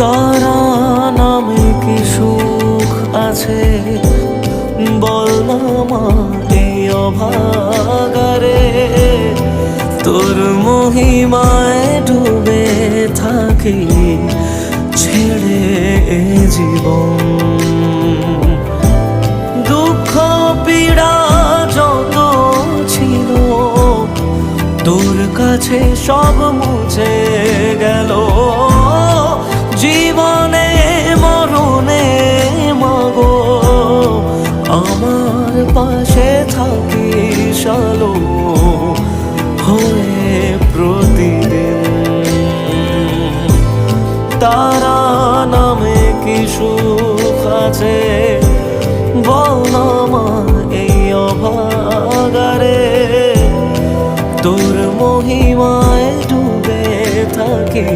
তারা নামে কি সুখ আছে বল না মা এই অভাগারে। তোর মহিমায় ডুবে থাকি ছেড়ে এ জীবন। দুঃখ পীড়া যত ছিল তোর কাছে সব মুছে গেল। জীবনে মরণে মাগো আমার পাশে থাকিস আলো হয়ে প্রতিদিন। তারা নামে কি সুখ আছে বল না মা এই অভাগারে। তোর মহিমায় ডুবে থাকি